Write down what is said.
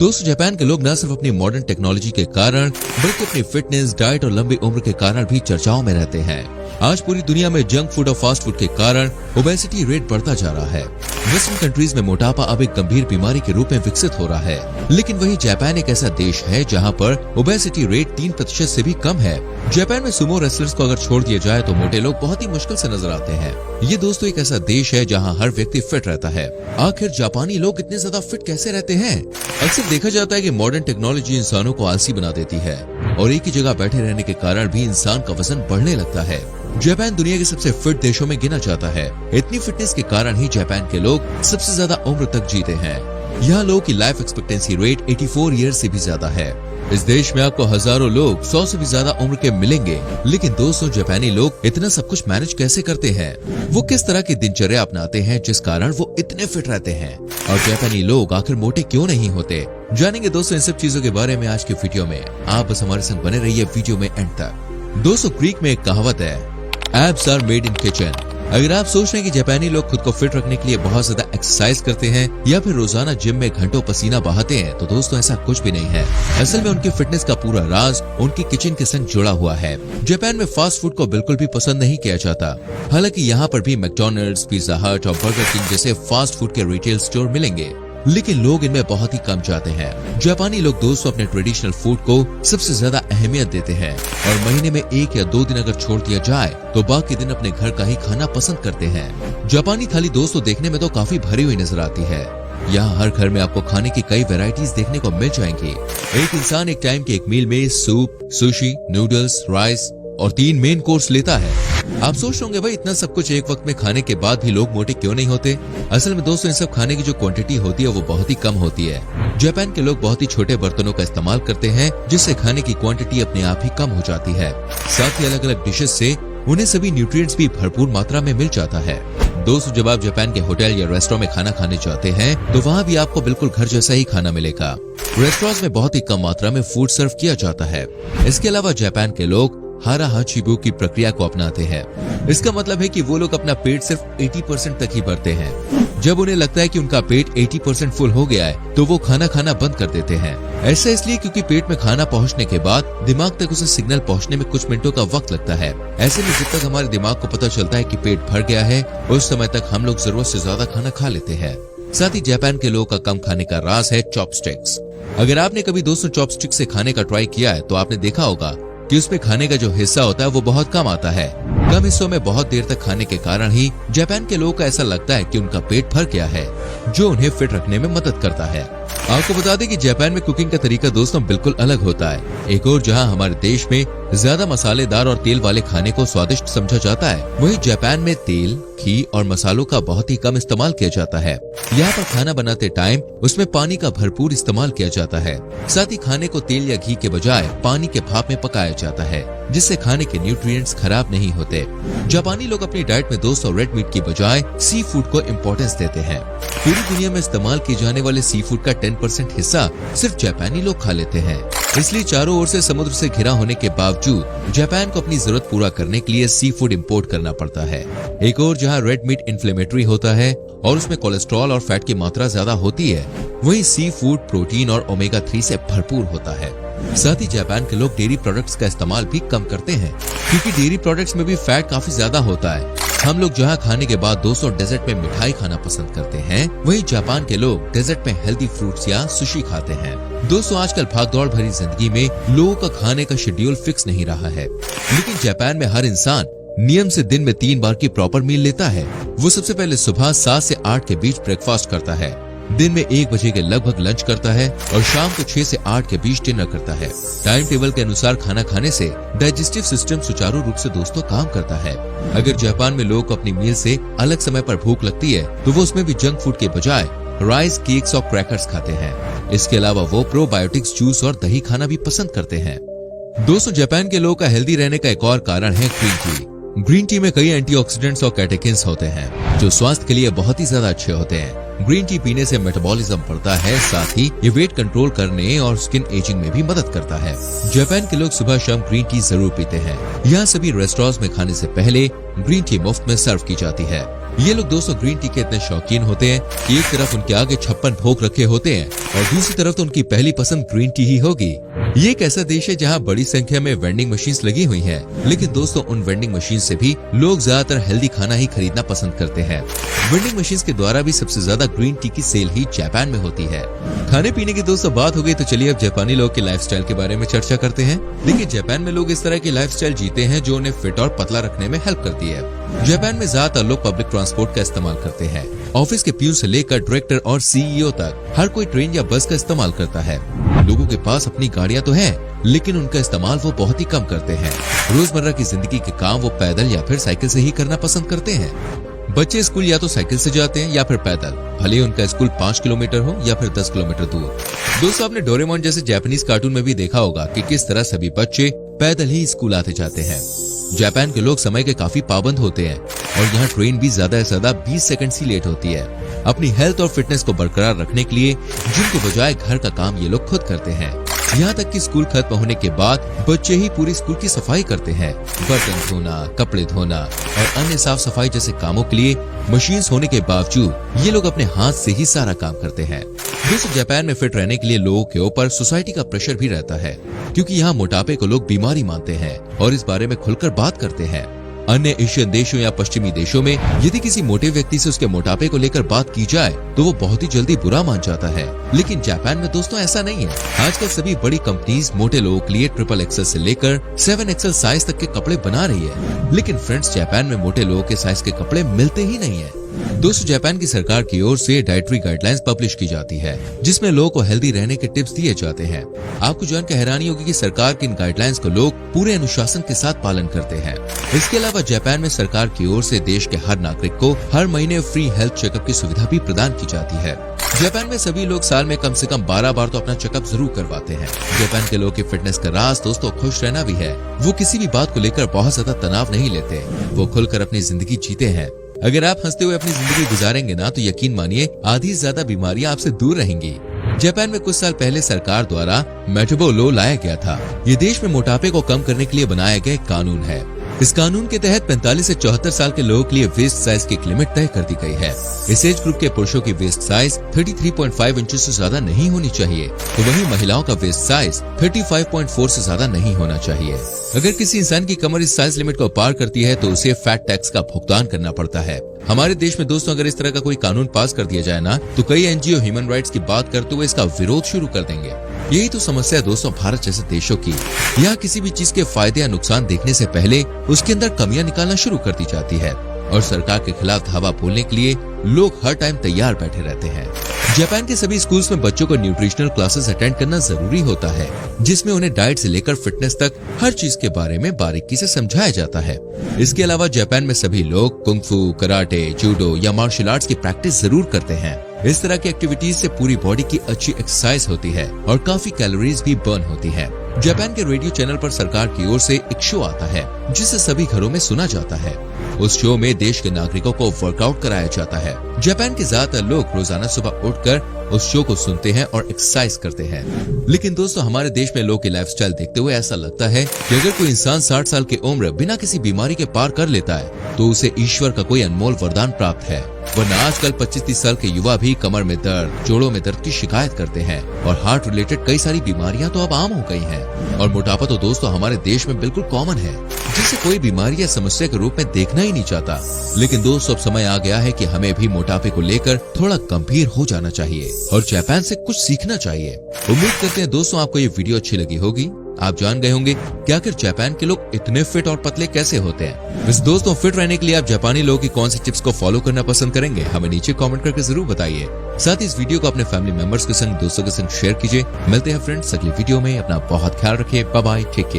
दोस्तों, जापान के लोग न सिर्फ अपनी मॉडर्न टेक्नोलॉजी के कारण बल्कि अपनी फिटनेस, डाइट और लंबी उम्र के कारण भी चर्चाओं में रहते हैं। आज पूरी दुनिया में जंक फूड और फास्ट फूड के कारण ओबेसिटी रेट बढ़ता जा रहा है। वेस्टर्न कंट्रीज में मोटापा अब एक गंभीर बीमारी के रूप में विकसित हो रहा है, लेकिन वही जापान एक ऐसा देश है जहां पर ओबेसिटी रेट 3% से भी कम है। जापान में सुमो रेसलर्स को अगर छोड़ दिया जाए तो मोटे लोग बहुत ही मुश्किल से नजर आते हैं। ये दोस्तों एक ऐसा देश है जहाँ हर व्यक्ति फिट रहता है। आखिर जापानी लोग इतने ज्यादा फिट कैसे रहते हैं? अक्सर देखा जाता है कि मॉडर्न टेक्नोलॉजी इंसानों को आलसी बना देती है और एक ही जगह बैठे रहने के कारण भी इंसान का वजन बढ़ने लगता है। जापान दुनिया के सबसे फिट देशों में गिना जाता है। इतनी फिटनेस के कारण ही जापान के लोग सबसे ज्यादा उम्र तक जीते हैं। यहाँ लोगों की लाइफ एक्सपेक्टेंसी रेट 84 ईयर से भी ज्यादा है। इस देश में आपको हजारों लोग 100 से भी ज्यादा उम्र के मिलेंगे, लेकिन दोस्तों जापानी लोग इतना सब कुछ मैनेज कैसे करते हैं? वो किस तरह की दिनचर्या अपनाते हैं जिस कारण वो इतने फिट रहते हैं? और जापानी लोग आखिर मोटे क्यों नहीं होते? जानेंगे दोस्तों इन सब चीजों के बारे में आज की वीडियो में। आप बस हमारे संग बने रहिए वीडियो में एंड तक। दोस्तों, ग्रीक में एक कहावत है, abs are made in kitchen. अगर आप सोच रहे हैं कि जापानी लोग खुद को फिट रखने के लिए बहुत ज्यादा एक्सरसाइज करते हैं या फिर रोजाना जिम में घंटों पसीना बहाते हैं, तो दोस्तों ऐसा कुछ भी नहीं है। असल में उनकी फिटनेस का पूरा राज उनकी किचन के संग जुड़ा हुआ है। जापान में फास्ट फूड को बिल्कुल भी पसंद नहीं किया जाता। हालांकि यहाँ पर भी मैकडॉनल्ड्स, पिज्जा हट और बर्गर किंग जैसे फास्ट फूड के रिटेल स्टोर मिलेंगे, लेकिन लोग इनमें बहुत ही कम जाते हैं। जापानी लोग दोस्तों अपने ट्रेडिशनल फूड को सबसे ज्यादा अहमियत देते हैं और महीने में 1 या 2 दिन अगर छोड़ दिया जाए तो बाकी दिन अपने घर का ही खाना पसंद करते हैं। जापानी थाली दोस्तों देखने में तो काफी भरी हुई नजर आती है। यहाँ हर घर में आपको खाने की कई वैरायटीज देखने को मिल जाएंगी। एक इंसान एक टाइम के एक मील में सूप, सुशी, नूडल्स, राइस और 3 मेन कोर्स लेता है। आप सोच रहे होंगे भाई इतना सब कुछ एक वक्त में खाने के बाद भी लोग मोटे क्यों नहीं होते? असल में दोस्तों इन सब खाने की जो क्वांटिटी होती है वो बहुत ही कम होती है। जापान के लोग बहुत ही छोटे बर्तनों का इस्तेमाल करते हैं, जिससे खाने की क्वांटिटी अपने आप ही कम हो जाती है। साथ ही अलग अलग डिशेस से उन्हें सभी न्यूट्रिएंट्स भी भरपूर मात्रा में मिल जाता है। दोस्तों, जब आप जापान के होटल या रेस्टोरेंट में खाना खाने जाते हैं तो वहाँ भी आपको बिल्कुल घर जैसा ही खाना मिलेगा। रेस्टोरेंट में बहुत ही कम मात्रा में फूड सर्व किया जाता है। इसके अलावा जापान के लोग हारा हाचिबू की प्रक्रिया को अपनाते हैं। इसका मतलब है कि वो लोग अपना पेट सिर्फ 80% तक ही भरते हैं। जब उन्हें लगता है कि उनका पेट 80% फुल हो गया है तो वो खाना खाना बंद कर देते हैं। ऐसा इसलिए क्योंकि पेट में खाना पहुंचने के बाद दिमाग तक उसे सिग्नल पहुंचने में कुछ मिनटों का वक्त लगता है। ऐसे में जब तक हमारे दिमाग को पता चलता है कि पेट भर गया है, उस समय तक हम लोग जरूरत से ज्यादा खाना खा लेते हैं। साथ ही जापान के लोगों का कम खाने का राज है चॉपस्टिक्स। अगर आपने कभी दोस्तों चॉपस्टिक से खाने का ट्राई किया है तो आपने देखा होगा कि उसमें खाने का जो हिस्सा होता है वो बहुत कम आता है। कम हिस्सों में बहुत देर तक खाने के कारण ही जापान के लोगों को ऐसा लगता है कि उनका पेट भर गया है, जो उन्हें फिट रखने में मदद करता है। आपको बता दें कि जापान में कुकिंग का तरीका दोस्तों बिल्कुल अलग होता है। एक और जहां हमारे देश में ज्यादा मसालेदार और तेल वाले खाने को स्वादिष्ट समझा जाता है, वहीं जापान में तेल, घी और मसालों का बहुत ही कम इस्तेमाल किया जाता है। यहाँ पर खाना बनाते टाइम उसमें पानी का भरपूर इस्तेमाल किया जाता है। साथ ही खाने को तेल या घी के बजाय पानी के भाप में पकाया जाता है, जिससे खाने के न्यूट्रिएंट्स खराब नहीं होते। जापानी लोग अपनी डाइट में दोस्तों रेड मीट की बजाय सी फूड को इम्पोर्टेंस देते हैं। पूरी दुनिया में इस्तेमाल किए जाने वाले सी फूड का 10% हिस्सा सिर्फ जापानी लोग खा लेते हैं। इसलिए चारों ओर से समुद्र से घिरा होने के बावजूद जापान को अपनी जरूरत पूरा करने के लिए सी फूड इम्पोर्ट करना पड़ता है। एक और जहाँ रेड मीट इन्फ्लेमेटरी होता है और उसमें कोलेस्ट्रॉल और फैट की मात्रा ज्यादा होती है, वहीं सी फूड प्रोटीन और ओमेगा 3 से भरपूर होता है। साथ ही जापान के लोग डेयरी प्रोडक्ट्स का इस्तेमाल भी कम करते हैं, क्योंकि डेयरी प्रोडक्ट्स में भी फैट काफी ज्यादा होता है। हम लोग जहाँ खाने के बाद दोस्तों डेजर्ट में मिठाई खाना पसंद करते हैं, वहीं जापान के लोग डेजर्ट में हेल्दी फ्रूट्स या सुशी खाते हैं। दोस्तों, आजकल भागदौड़ भरी जिंदगी में लोगों का खाने का शेड्यूल फिक्स नहीं रहा है, लेकिन जापान में हर इंसान नियम से दिन में 3 बार की प्रॉपर मील लेता है। वो सबसे पहले सुबह 7 से 8 के बीच ब्रेकफास्ट करता है, दिन में 1 बजे के लगभग लंच करता है और शाम को 6 से 8 के बीच डिनर करता है। टाइम टेबल के अनुसार खाना खाने से डाइजेस्टिव सिस्टम सुचारू रूप से दोस्तों काम करता है। अगर जापान में लोगों को अपनी मील से अलग समय पर भूख लगती है तो वो उसमें भी जंक फूड के बजाय राइस, केक्स और क्रैकर्स खाते हैं। इसके अलावा वो प्रोबायोटिक्स, जूस और दही खाना भी पसंद करते हैं। दोस्तों, जापान के लोगों का हेल्दी रहने का एक और कारण है ग्रीन टी। ग्रीन टी में कई एंटीऑक्सीडेंट्स और कैटेकिन्स होते हैं, जो स्वास्थ्य के लिए बहुत ही ज्यादा अच्छे होते हैं। ग्रीन टी पीने से मेटाबॉलिज्म बढ़ता है, साथ ही ये वेट कंट्रोल करने और स्किन एजिंग में भी मदद करता है। जापान के लोग सुबह शाम ग्रीन टी जरूर पीते हैं। यहाँ सभी रेस्टोरेंट्स में खाने से पहले ग्रीन टी मुफ्त में सर्व की जाती है। ये लोग दोस्तों ग्रीन टी के इतने शौकीन होते हैं कि एक तरफ उनके आगे 56 भोग रखे होते हैं और दूसरी तरफ तो उनकी पहली पसंद ग्रीन टी ही होगी। ये एक ऐसा देश है जहाँ बड़ी संख्या में वेंडिंग मशीन्स लगी हुई हैं, लेकिन दोस्तों उन वेंडिंग मशीन से भी लोग ज्यादातर हेल्दी खाना ही खरीदना पसंद करते हैं। वेंडिंग मशीन्स के द्वारा भी सबसे ज्यादा ग्रीन टी की सेल ही जापान में होती है। खाने पीने की दोस्तों बात हो गई तो चलिए अब जापानी लोग के लाइफस्टाइल के बारे में चर्चा करते हैं। देखिए जापान में लोग इस तरह की लाइफस्टाइल जीते हैं जो उन्हें फिट और पतला रखने में हेल्प करती है। जापान में ज्यादातर लोग पब्लिक ट्रांसपोर्ट का इस्तेमाल करते हैं। ऑफिस के प्यून से लेकर डायरेक्टर और सीईओ तक हर कोई ट्रेन या बस का इस्तेमाल करता है। लोगों के पास अपनी गाड़ियां तो हैं, लेकिन उनका इस्तेमाल वो बहुत ही कम करते हैं। रोजमर्रा की जिंदगी के काम वो पैदल या फिर साइकिल से ही करना पसंद करते हैं। बच्चे स्कूल या तो साइकिल से जाते हैं या फिर पैदल, भले ही उनका स्कूल 5 किलोमीटर हो या फिर 10 किलोमीटर दूर। दोस्तों आपने डोरेमोन जैसे जापानीज कार्टून में भी देखा होगा कि किस तरह सभी बच्चे पैदल ही स्कूल आते जाते हैं। जापान के लोग समय के काफी पाबंद होते हैं और यहाँ ट्रेन भी ज्यादा से ज्यादा 20 सेकंड ही लेट होती है। अपनी हेल्थ और फिटनेस को बरकरार रखने के लिए जिम के बजाय घर का काम ये लोग खुद करते हैं। यहाँ तक कि स्कूल खत्म होने के बाद बच्चे ही पूरी स्कूल की सफाई करते हैं। बर्तन धोना, कपड़े धोना और अन्य साफ सफाई जैसे कामों के लिए मशीन्स होने के बावजूद ये लोग अपने हाथ से ही सारा काम करते हैं। दोस्तों जापान में फिट रहने के लिए लोगों के ऊपर सोसाइटी का प्रेशर भी रहता है, क्योंकि यहाँ मोटापे को लोग बीमारी मानते हैं और इस बारे में खुलकर बात करते हैं। अन्य एशियन देशों या पश्चिमी देशों में यदि किसी मोटे व्यक्ति से उसके मोटापे को लेकर बात की जाए तो वो बहुत ही जल्दी बुरा मान जाता है, लेकिन जापान में दोस्तों ऐसा नहीं है। आजकल सभी बड़ी कंपनीज मोटे लोगों के लिए ट्रिपल एक्सल से लेकर 7XL साइज तक के कपड़े बना रही है, लेकिन फ्रेंड्स जापान में मोटे लोगों के साइज के कपड़े मिलते ही नहीं है। दोस्तों जापान की सरकार की ओर से डाइटरी गाइडलाइंस पब्लिश की जाती है, जिसमें लोगों को हेल्दी रहने के टिप्स दिए जाते हैं। आपको जानकर हैरानी होगी कि सरकार की इन गाइडलाइंस को लोग पूरे अनुशासन के साथ पालन करते हैं। इसके अलावा जापान में सरकार की ओर से देश के हर नागरिक को हर महीने फ्री हेल्थ चेकअप की सुविधा भी प्रदान की जाती है। जापान में सभी लोग साल में कम से कम 12 बार तो अपना चेकअप जरूर करवाते हैं। जापान के लोगों की फिटनेस का राज दोस्तों खुश रहना भी है। वो किसी भी बात को लेकर बहुत ज्यादा तनाव नहीं लेते, वो खुलकर अपनी जिंदगी जीते हैं। अगर आप हंसते हुए अपनी जिंदगी गुजारेंगे ना तो यकीन मानिए आधी से ज्यादा बीमारियां आपसे दूर रहेंगी। जापान में कुछ साल पहले सरकार द्वारा मेटाबो लॉ लाया गया था। ये देश में मोटापे को कम करने के लिए बनाया गया एक कानून है। इस कानून के तहत 45 से 74 साल के लोगों के लिए वेस्ट साइज की एक लिमिट तय कर दी गई है। इस एज ग्रुप के पुरुषों की वेस्ट साइज 33.5 इंचेस से ज्यादा नहीं होनी चाहिए, तो वहीं महिलाओं का वेस्ट साइज 35.4 से ज्यादा नहीं होना चाहिए। अगर किसी इंसान की कमर इस साइज लिमिट को पार करती है तो उसे फैट टैक्स का भुगतान करना पड़ता है। हमारे देश में दोस्तों अगर इस तरह का कोई कानून पास कर दिया जाए ना तो कई एनजीओ ह्यूमन राइट्स की बात करते हुए इसका विरोध शुरू कर देंगे। यही तो समस्या है दोस्तों भारत जैसे देशों की। यहाँ किसी भी चीज के फायदे या नुकसान देखने से पहले उसके अंदर कमियां निकालना शुरू कर दी जाती है और सरकार के खिलाफ धावा बोलने के लिए लोग हर टाइम तैयार बैठे रहते हैं। जापान के सभी स्कूल्स में बच्चों को न्यूट्रिशनल क्लासेस अटेंड करना जरूरी होता है, जिसमें उन्हें डाइट से लेकर फिटनेस तक हर चीज के बारे में बारीकी से समझाया जाता है। इसके अलावा जापान में सभी लोग कुंग-फू, कराटे, जूडो या मार्शल आर्ट्स की प्रैक्टिस जरूर करते हैं। इस तरह की एक्टिविटीज से पूरी बॉडी की अच्छी एक्सरसाइज होती है और काफी कैलोरीज भी बर्न होती है। जापान के रेडियो चैनल पर सरकार की ओर से एक शो आता है जिसे सभी घरों में सुना जाता है। उस शो में देश के नागरिकों को वर्कआउट कराया जाता है। जापान के ज्यादातर लोग रोजाना सुबह उठकर उस शो को सुनते हैं और एक्सरसाइज करते हैं। लेकिन दोस्तों हमारे देश में लोगों की लाइफस्टाइल देखते हुए ऐसा लगता है कि अगर कोई इंसान 60 साल की उम्र बिना किसी बीमारी के पार कर लेता है तो उसे ईश्वर का कोई अनमोल वरदान प्राप्त है। वरना आजकल 25-30 साल के युवा भी कमर में दर्द, जोड़ों में दर्द की शिकायत करते हैं और हार्ट रिलेटेड कई सारी बीमारियां तो अब आम हो गई हैं। और मोटापा तो दोस्तों हमारे देश में बिल्कुल कॉमन है, जिसे कोई बीमारी या समस्या के रूप में देखना ही नहीं चाहता। लेकिन दोस्तों अब समय आ गया है कि हमें भी मोटापे को लेकर थोड़ा गंभीर हो जाना चाहिए और जापान से कुछ सीखना चाहिए। उम्मीद करते हैं दोस्तों आपको ये वीडियो अच्छी लगी होगी। आप जान गए होंगे कि आखिर जापान के लोग इतने फिट और पतले कैसे होते हैं। वैसे दोस्तों फिट रहने के लिए आप जापानी लोगों की कौन सी टिप्स को फॉलो करना पसंद करेंगे, हमें नीचे कमेंट करके जरूर बताइए। साथ ही इस वीडियो को अपने फैमिली मेंबर्स के संग, दोस्तों के संग शेयर कीजिए। मिलते हैं फ्रेंड्स अगली वीडियो में। अपना बहुत ख्याल रखिए। Bye bye, take care.